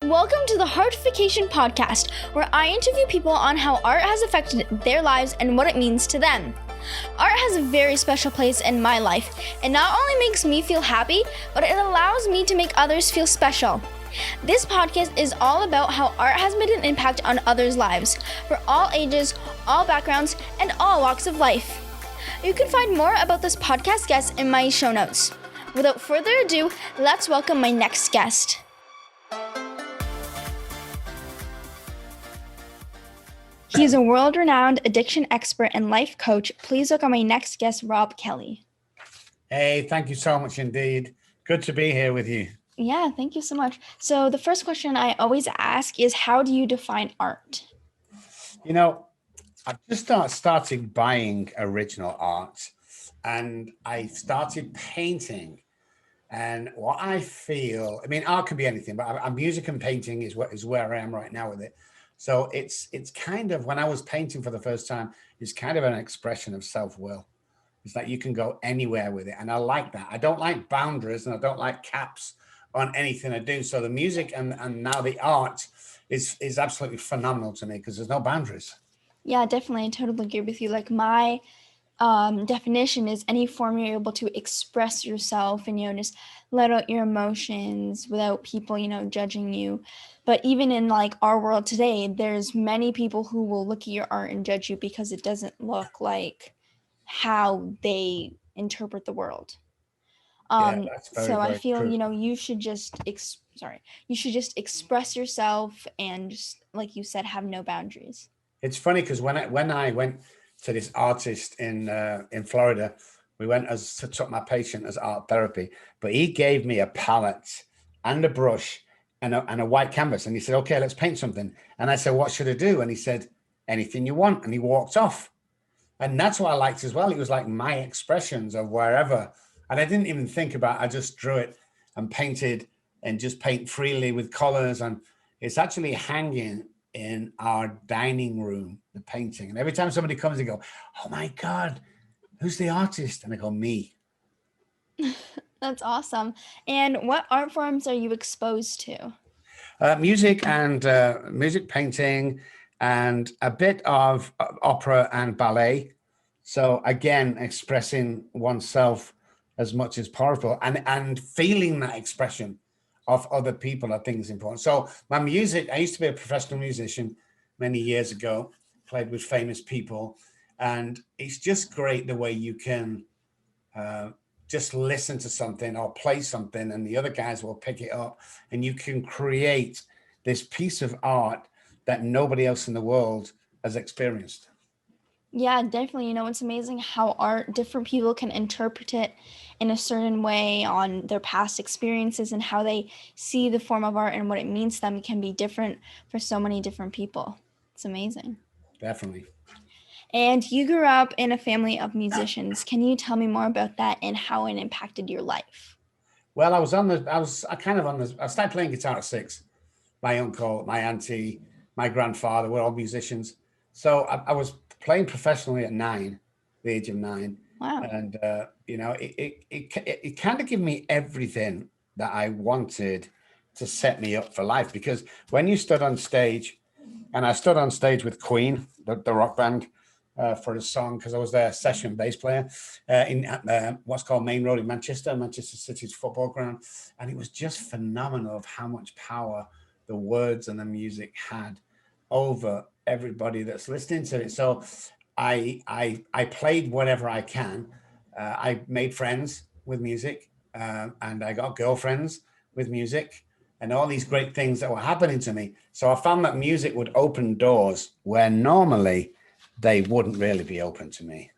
Welcome to the Heartification podcast, where I interview people on how art has affected their lives and what it means to them. Art has a very special place in my life. It not only makes me feel happy, but it allows me to make others feel special. This podcast is all about how art has made an impact on others' lives, for all ages, all backgrounds, and all walks of life. You can find more about this podcast guest in my show notes. Without further ado, let's welcome my next guest. He is a world-renowned addiction expert and life coach. Please welcome my next guest, Robb Kelly. Hey, thank you so much indeed. Good to be here with you. Yeah, thank you so much. So the first question I always ask is, how do you define art? You know, I've just started buying original art, and I started painting. And what I feel, I mean, art can be anything, but music and painting is where I am right now with it. So it's kind of, when I was painting for the first time, it's kind of an expression of self-will. It's like you can go anywhere with it. And I like that. I don't like boundaries and I don't like caps on anything I do. So the music and now the art is absolutely phenomenal to me because there's no boundaries. Yeah, definitely. I totally agree with you. Like my definition is any form you're able to express yourself and, just let out your emotions without people, judging you. But even in like our world today, there's many people who will look at your art and judge you because it doesn't look like how they interpret the world. Yeah, that's very, So I very feel, true. you should just express yourself and just, like you said, have no boundaries. It's funny because when I went to this artist in Florida, we went took my patient as art therapy, but he gave me a palette and a brush and a white canvas, and he said, "Okay, let's paint something." And I said, "What should I do?" And he said, "Anything you want," and he walked off. And that's what I liked as well. It was like my expressions of wherever, and I didn't even think about. I just drew it and painted and just paint freely with colors, and it's actually hanging in our dining room, the painting. And every time somebody comes, they go, "Oh my God, who's the artist?" And I go, "Me." That's awesome. And what art forms are you exposed to? Music and music painting and a bit of opera and ballet. So again, expressing oneself as much as possible and feeling that expression of other people, I think is important. So my music, I used to be a professional musician many years ago, played with famous people. And it's just great the way you can just listen to something or play something and the other guys will pick it up and you can create this piece of art that nobody else in the world has experienced. Yeah, definitely. It's amazing how art, different people can interpret it in a certain way on their past experiences, and how they see the form of art and what it means to them can be different for so many different people. It's amazing. Definitely. And you grew up in a family of musicians. Can you tell me more about that and how it impacted your life? Well, I started playing guitar at 6. My uncle, my auntie, my grandfather were all musicians. So I was playing professionally at 9, the age of 9. Wow. And, it kind of gave me everything that I wanted to set me up for life. Because when you stood on stage, and I stood on stage with Queen, the rock band, for a song, because I was their session bass player in what's called Main Road in Manchester City's football ground. And it was just phenomenal of how much power the words and the music had over everybody that's listening to it. So I played whatever I can. I made friends with music, and I got girlfriends with music, and all these great things that were happening to me. So I found that music would open doors where normally they wouldn't really be open to me.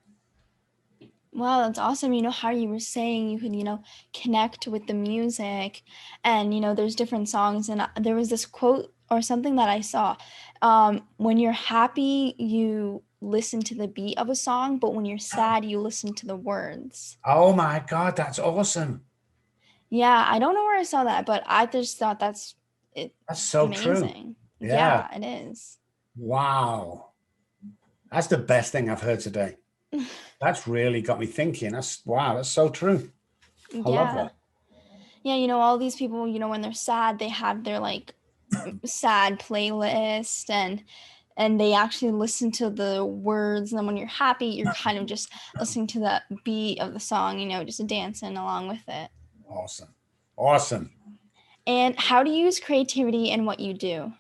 Wow, that's awesome. How you were saying you could, connect with the music, and, there's different songs. And there was this quote or something that I saw. When you're happy, you listen to the beat of a song, but when you're sad, you listen to the words. Oh my God, that's awesome. Yeah, I don't know where I saw that, but I just thought that's so true. amazing. Yeah. Yeah, it is. Wow. That's the best thing I've heard today. That's really got me thinking. That's so true. I love Yeah. that. Yeah, all these people, when they're sad, they have their like sad playlist, and they actually listen to the words, and then when you're happy, you're kind of just listening to the beat of the song, just dancing along with it. Awesome. Awesome. And how do you use creativity in what you do?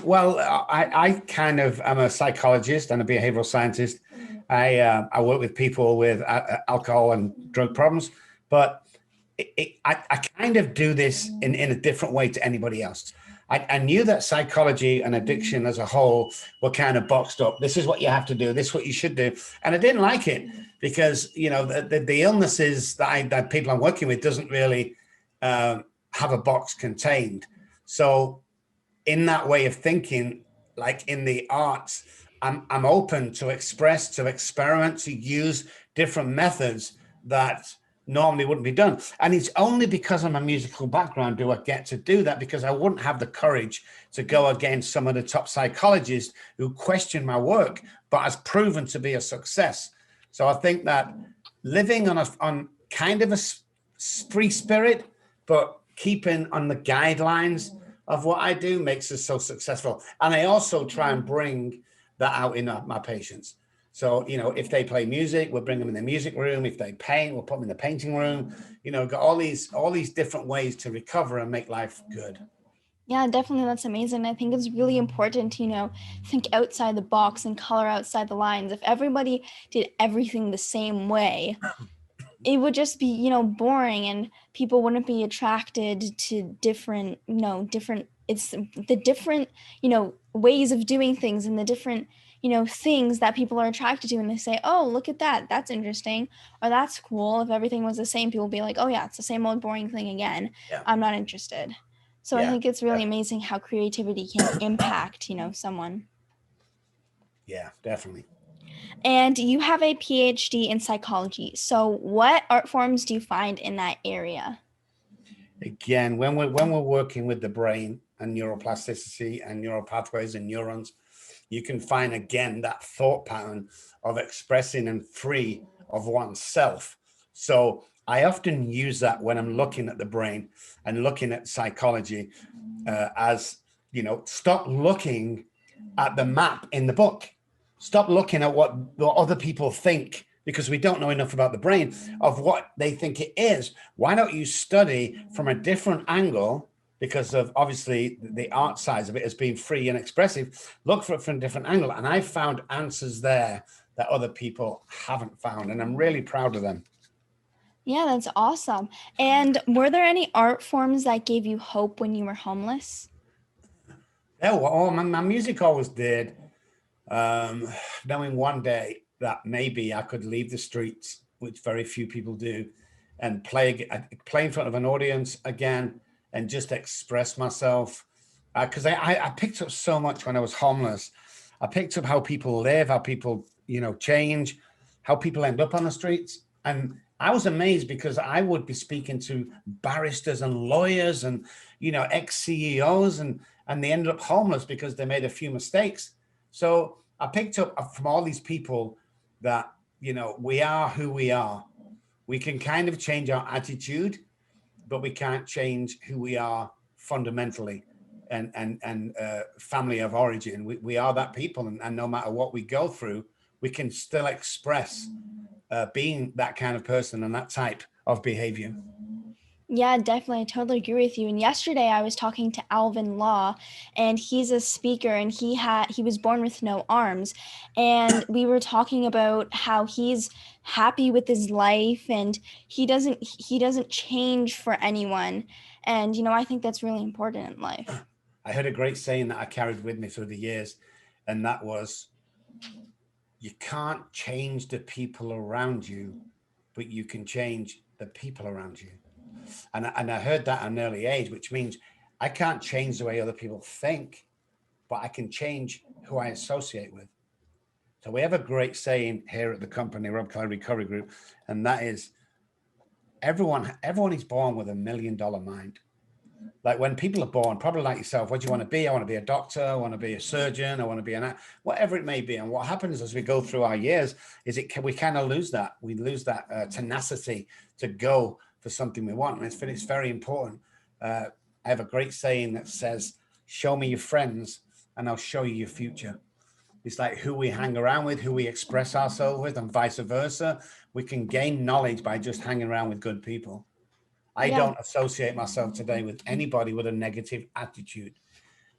Well, I kind of am a psychologist and a behavioral scientist. I work with people with alcohol and drug problems, but I kind of do this in a different way to anybody else. I knew that psychology and addiction as a whole were kind of boxed up. This is what you have to do. This is what you should do. And I didn't like it because, the illnesses that people I'm working with doesn't really have a box contained. So in that way of thinking, like in the arts, I'm open to express, to experiment, to use different methods that normally wouldn't be done. And it's only because of my musical background do I get to do that, because I wouldn't have the courage to go against some of the top psychologists who question my work, but has proven to be a success. So I think that living on kind of a free spirit, but keeping on the guidelines of what I do makes us so successful. And I also try and bring that out in my patients. So, if they play music, we'll bring them in the music room. If they paint, we'll put them in the painting room. Got all these different ways to recover and make life good. Yeah, definitely. That's amazing. I think it's really important to, think outside the box and color outside the lines. If everybody did everything the same way, it would just be, boring, and people wouldn't be attracted to it's the different, ways of doing things, and the different, things that people are attracted to. And they say, oh, look at that. That's interesting. Or that's cool. If everything was the same, people would be like, oh yeah, it's the same old boring thing again. Yeah. I'm not interested. So I think it's really amazing how creativity can impact, someone. Yeah, definitely. And you have a PhD in psychology. So what art forms do you find in that area? Again, when we're working with the brain and neuroplasticity and neural pathways and neurons, you can find again that thought pattern of expressing and free of oneself. So I often use that when I'm looking at the brain and looking at psychology, as stop looking at the map in the book. Stop looking at what other people think, because we don't know enough about the brain of what they think it is. Why don't you study from a different angle? Because of obviously the art side of it as being free and expressive. Look for it from a different angle. And I found answers there that other people haven't found. And I'm really proud of them. Yeah, that's awesome. And were there any art forms that gave you hope when you were homeless? My music always did. Knowing one day that maybe I could leave the streets, which very few people do, and play in front of an audience again and just express myself. Because I picked up so much when I was homeless. I picked up how people live, how people, change, how people end up on the streets. And I was amazed because I would be speaking to barristers and lawyers and, ex-CEOs, and they ended up homeless because they made a few mistakes. So I picked up from all these people that, we are who we are. We can kind of change our attitude, but we can't change who we are fundamentally and family of origin. We are that people. And no matter what we go through, we can still express being that kind of person and that type of behavior. Yeah, definitely. I totally agree with you. And yesterday I was talking to Alvin Law, and he's a speaker, and he was born with no arms. And we were talking about how he's happy with his life, and he doesn't change for anyone. And I think that's really important in life. I heard a great saying that I carried with me through the years, and that was, you can't change the people around you, but you can change the people around you. And I heard that at an early age, which means I can't change the way other people think, but I can change who I associate with. So we have a great saying here at the company, Robb Kelly Recovery Group, and that is, everyone is born with $1 million mind. Like when people are born, probably like yourself, what do you want to be? I want to be a doctor. I want to be a surgeon. I want to be whatever it may be. And what happens as we go through our years is we kind of lose that. We lose that tenacity to go for something we want. And it's very important. I have a great saying that says, show me your friends and I'll show you your future. It's like who we hang around with, who we express ourselves with, and vice versa. We can gain knowledge by just hanging around with good people. I Yeah. don't associate myself today with anybody with a negative attitude,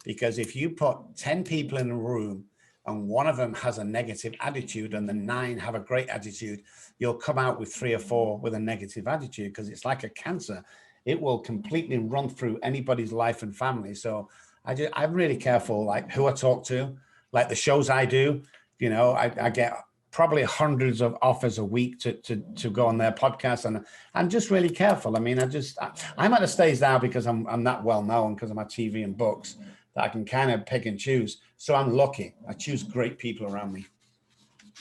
because if you put 10 people in a room and one of them has a negative attitude and the 9 have a great attitude, you'll come out with 3 or 4 with a negative attitude, because it's like a cancer. It will completely run through anybody's life and family. So I'm really careful, like who I talk to, like the shows I do. You know, I get probably hundreds of offers a week to go on their podcast, and I'm just really careful. I mean, I'm at a stage now, because I'm that well known because of my TV and books, that I can kind of pick and choose. So I'm lucky. I choose great people around me.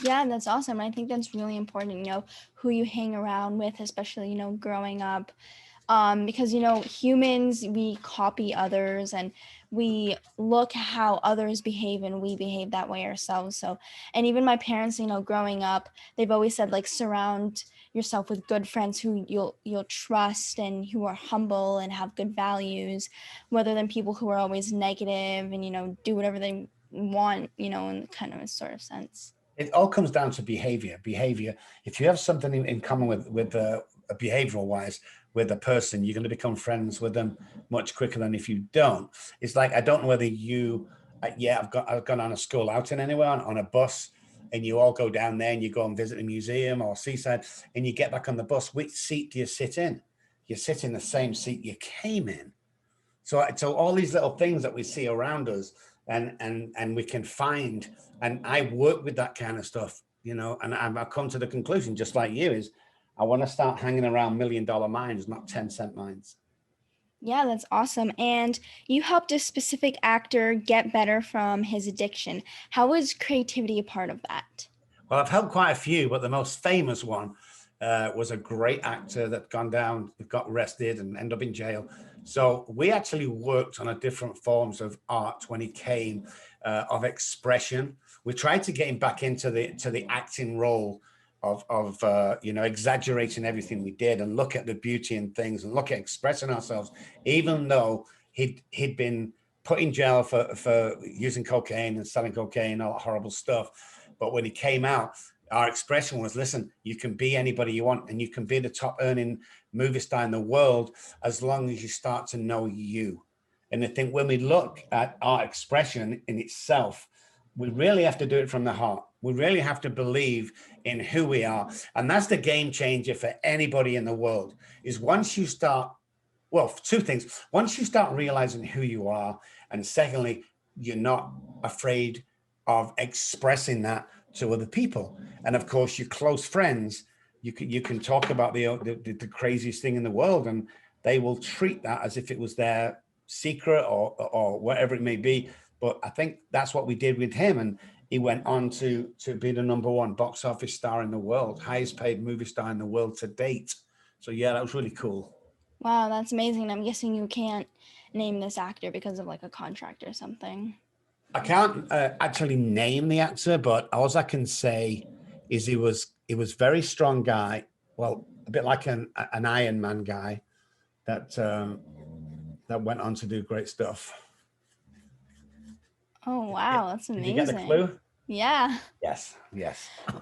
Yeah, that's awesome. I think that's really important, who you hang around with, especially, growing up. Because, humans, we copy others and we look how others behave and we behave that way ourselves. So, and even my parents, growing up, they've always said, like, surround yourself with good friends who you'll trust and who are humble and have good values, rather than people who are always negative and, do whatever they want, in kind of a sort of sense. It all comes down to behavior. If you have something in common with behavioral wise with a person, you're going to become friends with them much quicker than if you don't. It's like, I don't know whether I've gone on a school outing anywhere on a bus, and you all go down there and you go and visit a museum or seaside, and you get back on the bus. Which seat do you sit in? You sit in the same seat you came in. So all these little things that we see around us, and we can find, and I work with that kind of stuff, and I've come to the conclusion, just like you, is I want to start hanging around $1 million minds, not 10-cent minds. Yeah, that's awesome. And you helped a specific actor get better from his addiction. How was creativity a part of that? Well, I've helped quite a few, but the most famous one was a great actor that got arrested and ended up in jail. So we actually worked on a different forms of art when he came of expression. We tried to get him back into the acting role of exaggerating everything we did, and look at the beauty in things and look at expressing ourselves, even though he'd been put in jail for using cocaine and selling cocaine, all that horrible stuff. But when he came out, our expression was, listen, you can be anybody you want, and you can be the top earning movie star in the world as long as you start to know you. And I think when we look at our expression in itself, we really have to do it from the heart. We really have to believe in who we are. And that's the game changer for anybody in the world, is once you start, well, 2 things. Once you start realizing who you are, and secondly, you're not afraid of expressing that to other people. And of course, your close friends, you can talk about the craziest thing in the world, and they will treat that as if it was their secret or whatever it may be. But I think that's what we did with him, and he went on to be the #1 box office star in the world, highest paid movie star in the world to date. So yeah, that was really cool. Wow, that's amazing. I'm guessing you can't name this actor because of like a contract or something. I can't actually name the actor, but all I can say is he was very strong guy. Well, a bit like an Iron Man guy that went on to do great stuff. Oh, wow, that's amazing. Did you get the clue? Yeah. Yes.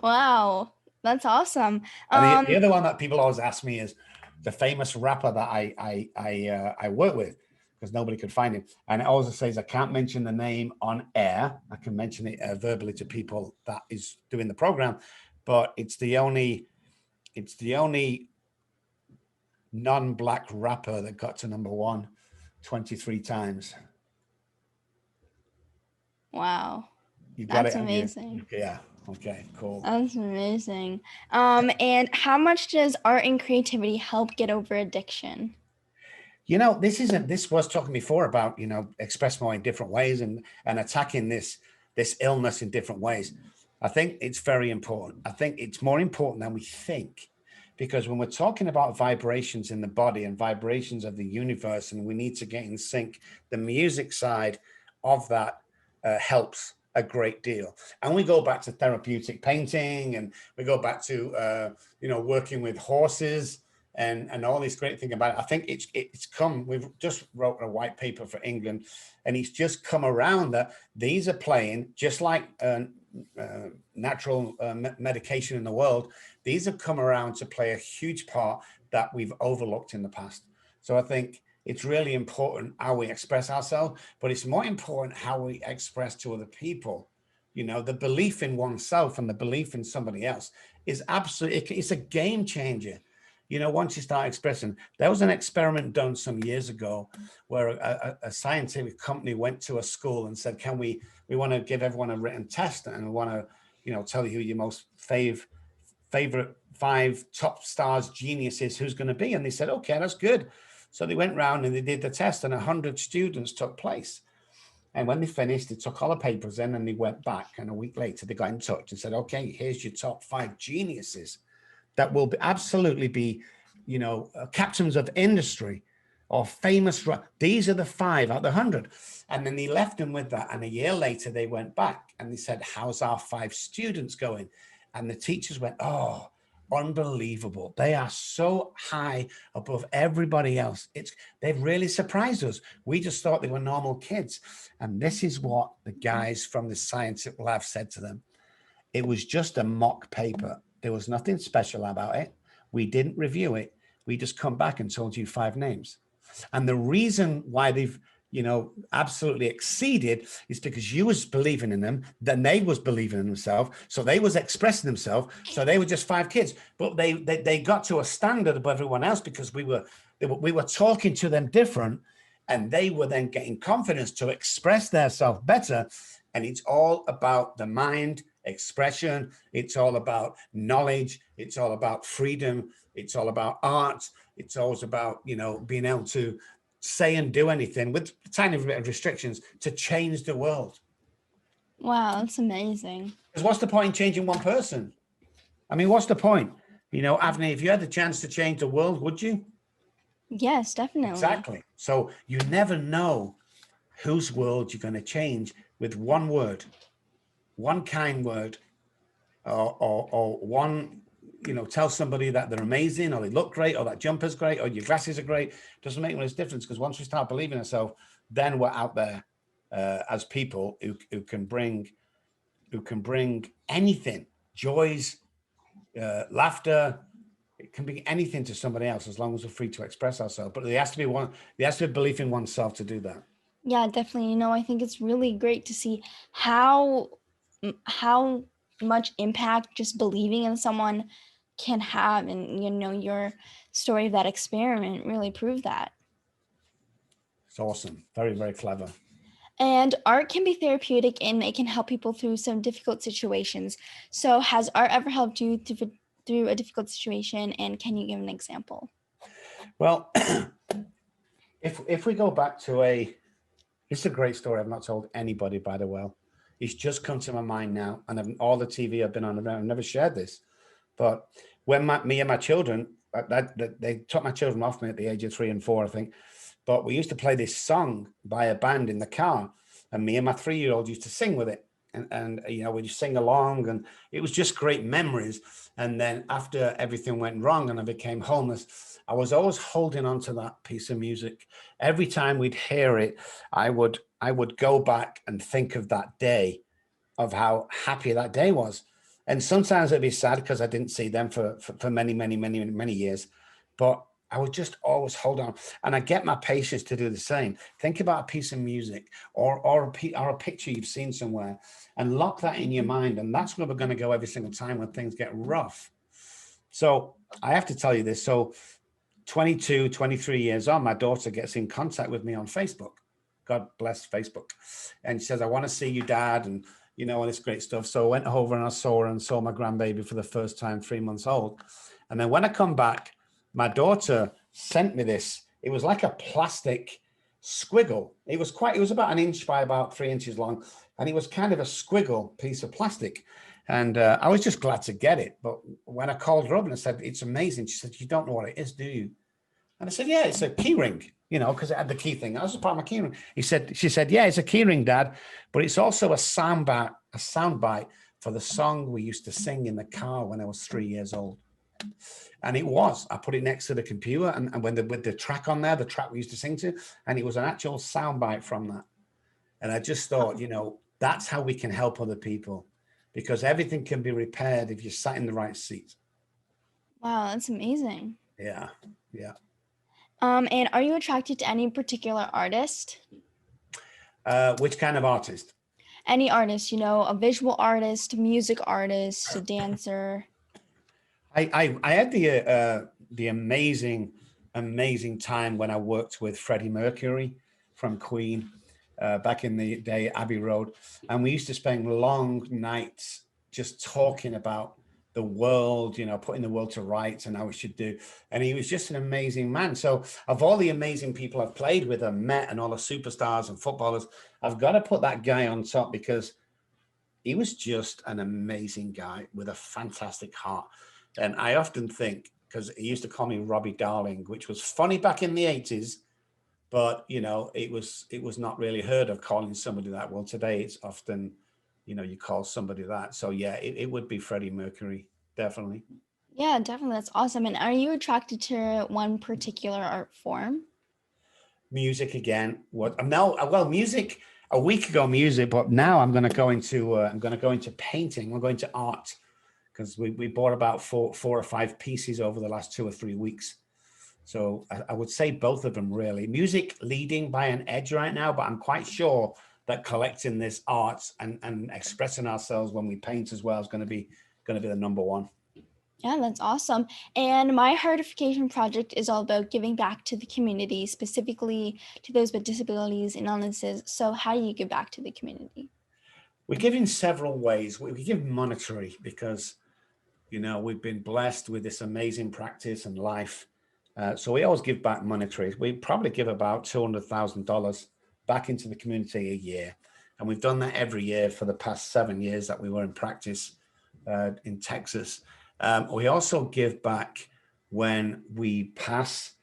Wow, that's awesome. And the other one that people always ask me is the famous rapper that I work with, because nobody could find him. And it always says, I can't mention the name on air. I can mention it verbally to people that is doing the program, but it's the only non-black rapper that got to #1 23 times. Wow. You got That's it. amazing. Yeah. Okay, cool. That's amazing. And how much does art and creativity help get over addiction? This was talking before about, express more in different ways and attacking this illness in different ways. I think it's very important. I think it's more important than we think, because when we're talking about vibrations in the body and vibrations of the universe, and we need to get in sync, the music side of that helps a great deal. And we go back to therapeutic painting, and we go back to, working with horses and all this great thing about it. I think it's come. We've just wrote a white paper for England, and it's just come around that these are playing just like natural medication in the world. These have come around to play a huge part that we've overlooked in the past. So I think it's really important how we express ourselves, but it's more important how we express to other people. You know, the belief in oneself and the belief in somebody else is absolutely, it's a game changer. You know, once you start expressing, there was an experiment done some years ago where a scientific company went to a school and said, can we want to give everyone a written test, and we want to, you know, tell you who your most favorite 5 top stars geniuses who's going to be. And they said, okay, that's good. So they went round and they did the test, and 100 students took place. And when they finished, they took all the papers in and they went back. And a week later, they got in touch and said, okay, here's your top 5 geniuses that will absolutely be, you know, captains of industry or famous. These are the 5 out of the 100. And then they left them with that. And a year later, they went back and they said, how's our 5 students going? And the teachers went, oh, unbelievable. They are so high above everybody else. They've really surprised us. We just thought they were normal kids. And this is what the guys from the science lab said to them. It was just a mock paper. There was nothing special about it. We didn't review it. We just come back and told you 5 names. And the reason why they've, you know, absolutely exceeded is because you was believing in them, then they was believing in themselves. So they was expressing themselves. So they were just 5 kids, but they got to a standard above everyone else because we were talking to them different, and they were then getting confidence to express themselves better. And it's all about the mind expression. It's all about knowledge. It's all about freedom. It's all about art. It's always about, you know, being able to say and do anything with a tiny bit of restrictions to change the world. Wow, that's amazing. Because what's the point in changing one person? I mean, what's the point? You know, Avni, if you had the chance to change the world, would you? Yes, definitely. Exactly. So you never know whose world you're going to change with one word, one kind word, or one, you know, tell somebody that they're amazing, or they look great, or that jumper's great, or your glasses are great. Doesn't make much difference, because once we start believing ourselves, then we're out there as people who can bring anything, joys, laughter. It can be anything to somebody else, as long as we're free to express ourselves. But there has to be belief in oneself to do that. Yeah, definitely. You know, I think it's really great to see how much impact just believing in someone can have. And, you know, your story of that experiment really proved that. It's awesome. Very, very clever. And art can be therapeutic, and it can help people through some difficult situations. So has art ever helped you through a difficult situation? And can you give an example? Well, if we go back to it's a great story I've not told anybody, by the way. It's just come to my mind now, and all the TV I've been on, I've never shared this. But when me and my children, they took my children off me at the age of 3 and 4, I think. But we used to play this song by a band in the car, and me and my 3-year-old used to sing with it. And you know, we'd sing along, and it was just great memories. And then after everything went wrong and I became homeless, I was always holding on to that piece of music. Every time we'd hear it, I would go back and think of that day, of how happy that day was. And sometimes it'd be sad because I didn't see them for many years. But I would just always hold on, and I get my patients to do the same. Think about a piece of music or a picture you've seen somewhere, and lock that in your mind. And that's where we're going to go every single time when things get rough. So I have to tell you this. So 22, 23 years on, my daughter gets in contact with me on Facebook. God bless Facebook. And she says, I want to see you, Dad. And, you know, all this great stuff. So I went over and I saw her and saw my grandbaby for the first time, 3 months old. And then when I come back, my daughter sent me this. It was like a plastic squiggle. It was about 1 inch by about 3 inches long. And it was kind of a squiggle piece of plastic. And I was just glad to get it. But when I called her up and I said, it's amazing, she said, you don't know what it is, do you? And I said, yeah, it's a key ring, you know, because it had the key thing. That was part of my key ring. She said, yeah, it's a key ring, Dad. But it's also a sound bite for the song we used to sing in the car when I was 3 years old. And it was. I put it next to the computer, and when with the track on there, the track we used to sing to, and it was an actual soundbite from that. And I just thought, that's how we can help other people, because everything can be repaired if you're sat in the right seat. Wow, that's amazing. Yeah, yeah. And are you attracted to any particular artist? Which kind of artist? Any artist, a visual artist, music artist, a dancer. I had the amazing time when I worked with Freddie Mercury from Queen back in the day, Abbey Road, and we used to spend long nights just talking about the world, putting the world to rights and how it should do. And he was just an amazing man. So of all the amazing people I've played with and met and all the superstars and footballers, I've got to put that guy on top because he was just an amazing guy with a fantastic heart. And I often think, because he used to call me Robbie Darling, which was funny back in the 80s, but it was not really heard of calling somebody that. Well, today it's often, you call somebody that. So yeah, it would be Freddie Mercury, definitely. Yeah, definitely. That's awesome. And are you attracted to one particular art form? Music again. What now? Well, music a week ago, music, but now I'm going to go into painting. I'm going to art because we bought about four or five pieces over the last 2 or 3 weeks. So I would say both of them really. Music leading by an edge right now, but I'm quite sure that collecting this art and expressing ourselves when we paint as well is going to be the number one. Yeah, that's awesome. And my heartification project is all about giving back to the community, specifically to those with disabilities and illnesses. So, how do you give back to the community? We give in several ways. We give monetary because we've been blessed with this amazing practice and life. So we always give back monetary. We probably give about $200,000 back into the community a year. And we've done that every year for the past 7 years that we were in practice in Texas. We also give back when we pass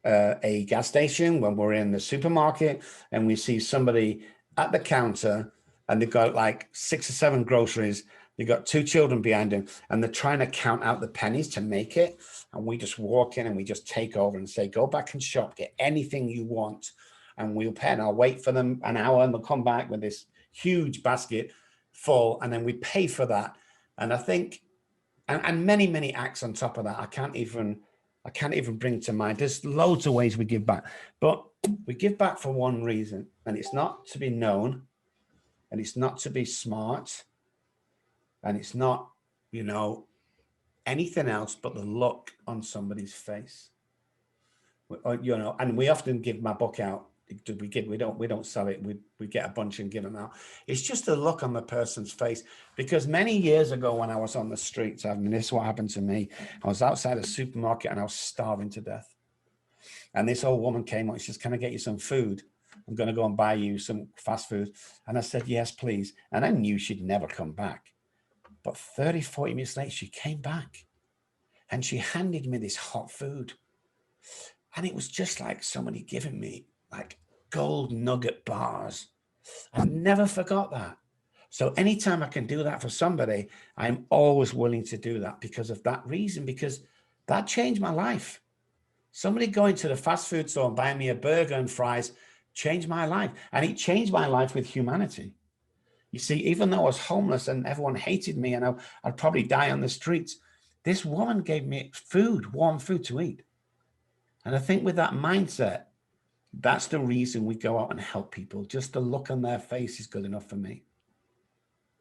a gas station, when we're in the supermarket and we see somebody at the counter and they've got like 6 or 7 groceries. They've got 2 children behind them and they're trying to count out the pennies to make it. And we just walk in and we just take over and say, go back and shop, get anything you want. And we'll pay. And I'll wait for them an hour and they'll come back with this huge basket full. And then we pay for that. And I think, and many, many acts on top of that, I can't even bring to mind. There's loads of ways we give back, but we give back for one reason, and it's not to be known, and it's not to be smart, and it's not, anything else but the look on somebody's face. And we often give my book out. We don't sell it. We get a bunch and give them out. It's just the look on the person's face. Because many years ago when I was on the streets, I mean, this is what happened to me. I was outside a supermarket and I was starving to death. And this old woman came up. She says, "Can I get you some food? I'm going to go and buy you some fast food." And I said, "Yes, please." And I knew she'd never come back. But 30, 40 minutes later, she came back and she handed me this hot food. And it was just like somebody giving me like gold nugget bars. I never forgot that. So anytime I can do that for somebody, I'm always willing to do that because of that reason, because that changed my life. Somebody going to the fast food store and buying me a burger and fries changed my life. And it changed my life with humanity. You see, even though I was homeless and everyone hated me and I'd probably die on the streets, this woman gave me food, warm food to eat. And I think with that mindset, that's the reason we go out and help people. Just the look on their face is good enough for me.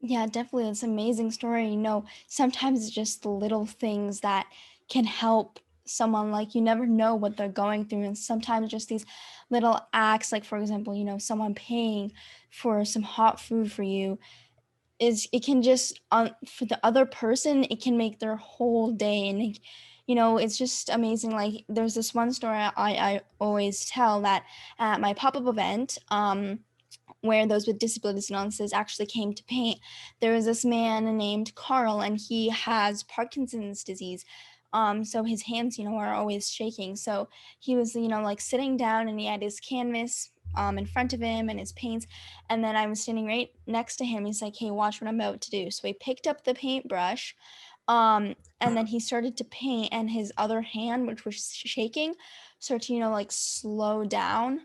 Yeah, definitely. It's an amazing story. Sometimes it's just the little things that can help someone. Like, you never know what they're going through. And sometimes just these little acts, like, for example, someone paying for some hot food for you, it can just, for the other person, it can make their whole day. And it's just amazing. Like, there's this one story I always tell, that at my pop-up event, where those with disabilities and illnesses actually came to paint, there was this man named Carl, and he has Parkinson's disease. So his hands, are always shaking. So he was, like sitting down, and he had his canvas in front of him and his paints. And then I was standing right next to him. He's like, "Hey, watch what I'm about to do." So he picked up the paintbrush, And then he started to paint, and his other hand, which was shaking, started to, like slow down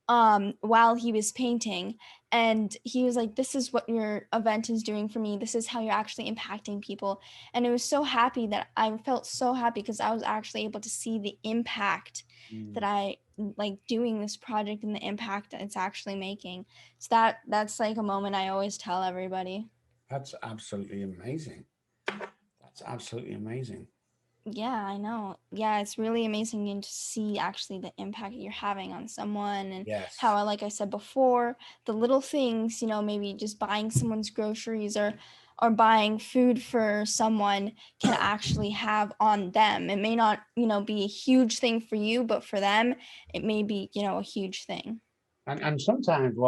while he was painting. And he was like, this is what your event is doing for me. This is how you're actually impacting people. And it was so happy that I felt so happy because I was actually able to see the impact that I like doing this project and the impact that it's actually making. So that's like a moment I always tell everybody. That's absolutely amazing. That's absolutely amazing. Yeah, I know. Yeah, it's really amazing to see actually the impact you're having on someone, and Yes. how, like I said before, the little things, maybe just buying someone's groceries or buying food for someone can actually have on them. It may not, be a huge thing for you, but for them, it may be, a huge thing. And sometimes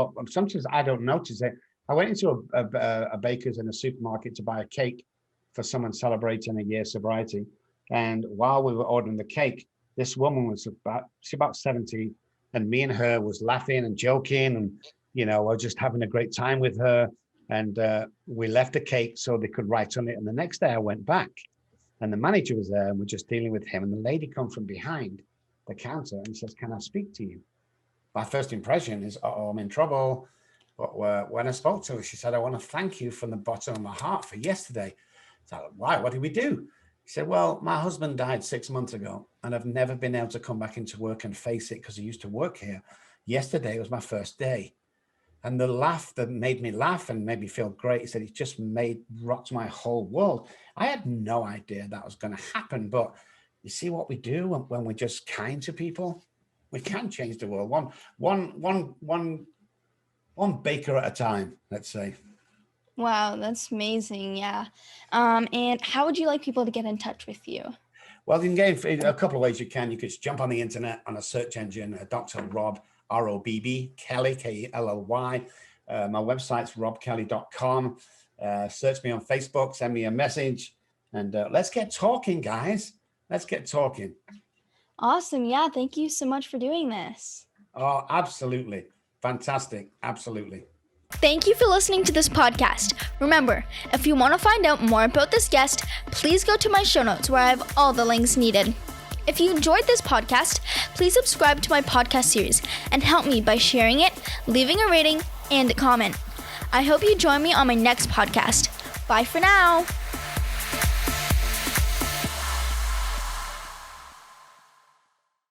I don't notice it. I went into a baker's in a supermarket to buy a cake for someone celebrating a year sobriety. And while we were ordering the cake, this woman was about 70, and me and her was laughing and joking, and I was just having a great time with her. And we left the cake so they could write on it. And the next day I went back, and the manager was there, and we're just dealing with him. And the lady come from behind the counter and says, "Can I speak to you?" My first impression is, I'm in trouble. But when I spoke to her, she said, "I want to thank you from the bottom of my heart for yesterday." So, why? What did we do? He said, "Well, my husband died 6 months ago, and I've never been able to come back into work and face it because he used to work here. Yesterday was my first day." And the laugh that made me laugh and made me feel great, he said, it just rocked my whole world. I had no idea that was going to happen. But you see what we do when we're just kind to people? We can change the world one baker at a time, let's say. Wow, that's amazing. Yeah. And how would you like people to get in touch with you? Well, you can get a couple of ways. You can just jump on the internet on a search engine, Dr. Robb, Robb Kelly, Kelly. My website's robbkelly.com. Search me on Facebook, send me a message, and let's get talking, guys. Let's get talking. Awesome. Yeah, thank you so much for doing this. Oh, absolutely. Fantastic. Absolutely. Thank you for listening to this podcast. Remember, if you want to find out more about this guest, please go to my show notes where I have all the links needed. If you enjoyed this podcast, please subscribe to my podcast series and help me by sharing it, leaving a rating, and a comment. I hope you join me on my next podcast. Bye for now.